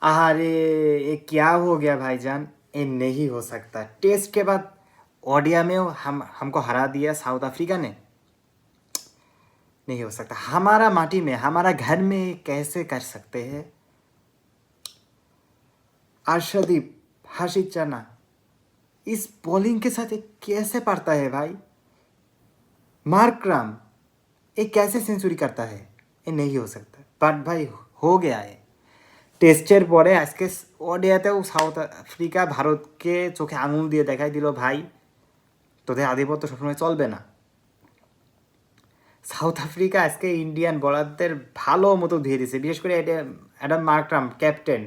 अरे ये क्या हो गया भाईजान। ये नहीं हो सकता। टेस्ट के बाद ओडिया में हमको हरा दिया साउथ अफ्रीका ने। नहीं हो सकता। हमारा माटी में, हमारा घर में कैसे कर सकते हैं। अर्शदीप, हर्षित चाना इस बॉलिंग के साथ ये कैसे पड़ता है भाई। मार्कराम ये कैसे सेंचुरी करता है। ये नहीं हो सकता। बट भाई हो गया है। টেস্টের পরে আজকে ওডিআইতেও সাউথ আফ্রিকা ভারতকে চোখে আঙুল দিয়ে দেখাই দিল, ভাই তোদের আধিপত্য সবসময় চলবে না। সাউথ আফ্রিকা আজকে ইন্ডিয়ান বোলারদের ভালো মতো ধুয়ে দিয়েছে। বিশেষ করে অ্যাডাম মার্করাম ক্যাপ্টেন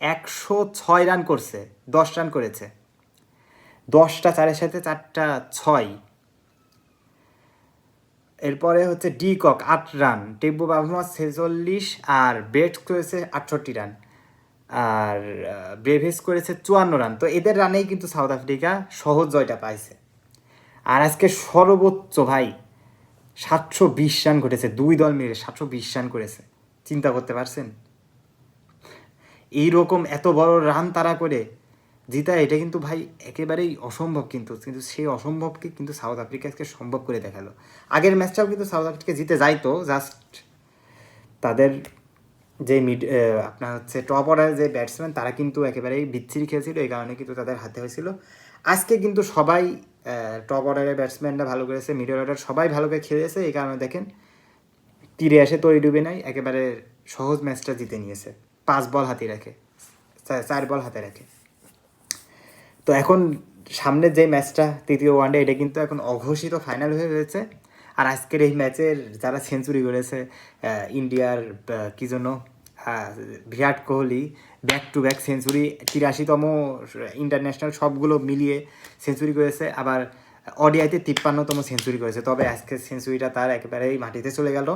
106 রান করছে, 10 রান করেছে, 10টা চারের সাথে 4টা 6। এরপরে হচ্ছে ডি কক 8 রান, টেব্বু বাভমা 46 আর বেটস করেছে 68 রান, আর ব্রেভিস করেছে 54 রান। তো এদের রানেই কিন্তু সাউথ আফ্রিকা সহজ জয়টা পাইছে। আর আজকে সর্বোচ্চ ভাই 720 রান ঘটেছে, দুই দল মিলে 720 রান করেছে। চিন্তা করতে পারছেন? এইরকম এত বড় রান তারা করে জিতা, এটা কিন্তু ভাই একেবারেই অসম্ভব। কিন্তু কিন্তু সেই অসম্ভবকে কিন্তু সাউথ আফ্রিকা আজকে সম্ভব করে দেখালো। আগের ম্যাচটাও কিন্তু সাউথ আফ্রিকা জিতে যাইতো, জাস্ট তাদের যে আপনার হচ্ছে টপ অর্ডারের যে ব্যাটসম্যান তারা কিন্তু একেবারেই বিচ্ছিরি খেলছিল, এই কারণে কিন্তু তাদের হাতে হয়েছিল। আজকে কিন্তু সবাই টপ অর্ডারের ব্যাটসম্যানরা ভালো করেছে, মিডল অর্ডার সবাই ভালো করে খেলেছে, এই কারণে দেখেন তীরে এসে তরি ডুবে নাই, একেবারে সহজ ম্যাচটা জিতে নিয়েছে 5 বল হাতে রেখে, 4 বল হাতে রেখে। তো এখন সামনের যে ম্যাচটা তৃতীয় ওয়ানডে, এটা কিন্তু এখন অঘোষিত ফাইনাল হয়ে রয়েছে। আর আজকের এই ম্যাচের যারা সেঞ্চুরি করেছে ইন্ডিয়ার কী জন্য Virat Kohli back to back century, 83তম ইন্টারন্যাশনাল সবগুলো মিলিয়ে সেঞ্চুরি করেছে। আবার ওডিআইতে 53তম সেঞ্চুরি করেছে। তবে আজকের সেঞ্চুরিটা তার একেবারেই মাটিতে চলে গেল,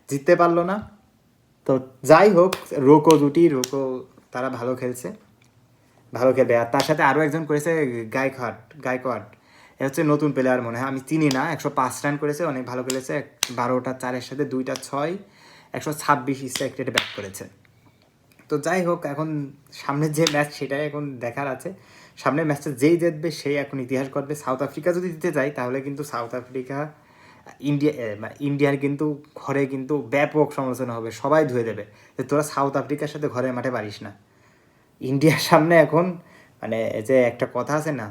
জিততে পারলো না। তো যাই হোক, রোকো তারা ভালো খেলছে, ভালো খেলবে। আর তার সাথে আরও একজন করেছে গায়কোয়াড, এ হচ্ছে নতুন প্লেয়ার মনে হয়, আমি চিনি না। 105 রান করেছে, অনেক ভালো খেলেছে। 12টা 4-এর সাথে 2টা 6, 126 স্ট্রাইক রেটে ব্যাট করেছে। তো যাই হোক, এখন সামনের যে ম্যাচ সেটাই এখন দেখার আছে। সামনের ম্যাচটা যেই জিতবে সেই এখন ইতিহাস করবে। সাউথ আফ্রিকা যদি জিতে যায় তাহলে কিন্তু সাউথ আফ্রিকা ইন্ডিয়ার কিন্তু ঘরে কিন্তু ব্যাপক সমালোচনা হবে, সবাই ধুয়ে দেবে যে তোরা সাউথ আফ্রিকার সাথে ঘরের মাঠে পারিস না। ইন্ডিয়ার সামনে এখন মানে যে একটা কথা আছে না,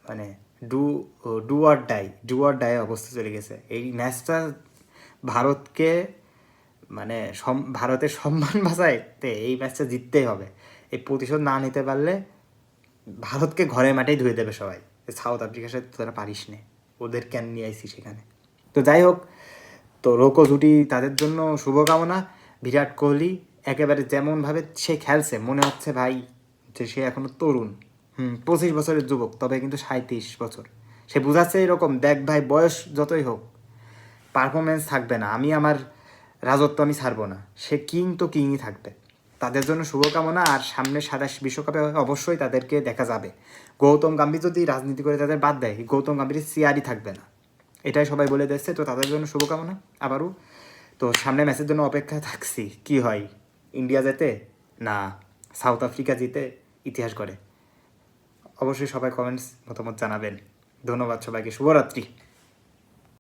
মানে ডু অর ডাই অবস্থা চলে গেছে। এই ম্যাচটা ভারতকে মানে ভারতের সম্মান বাঁচাইতে এই ম্যাচটা জিততেই হবে। এই প্রতিশোধ না নিতে পারলে ভারতকে ঘরের মাঠেই ধুয়ে দেবে সবাই। সাউথ আফ্রিকার সাথে তোরা পারিস নে, ওদের কেন নিয়ে আইসি সেখানে। তো যাই হোক, তো রোকো জুটি তাদের জন্য শুভকামনা। বিরাট কোহলি একেবারে যেমনভাবে সে খেলছে, মনে হচ্ছে ভাই যে সে এখনও তরুণ। 25 বছরের যুবক, তবে কিন্তু 37 বছর। সে বুঝাচ্ছে এরকম, দেখ ভাই বয়স যতই হোক পারফরমেন্স থাকবে না, আমি আমার রাজত্ব আমি ছাড়বো না। সে কিং তো কিংই থাকবে। তাদের জন্য শুভকামনা। আর সামনে 27 বিশ্বকাপে অবশ্যই তাদেরকে দেখা যাবে। গৌতম গম্ভীর যদি রাজনীতি করে তাদের বাদ দেয়, গৌতম গম্ভীরের সিআরই থাকবে না, এটাই সবাই বলে দিচ্ছে। তো তাদের জন্য শুভকামনা আবারও। তো সামনে ম্যাচের জন্য অপেক্ষা থাকছি, কি হয়, ইন্ডিয়া জেতে না সাউথ আফ্রিকা জিতে ইতিহাস করে। অবশ্যই সবাই কমেন্টস মতামত জানাবেন। ধন্যবাদ সবাইকে, শুভরাত্রি।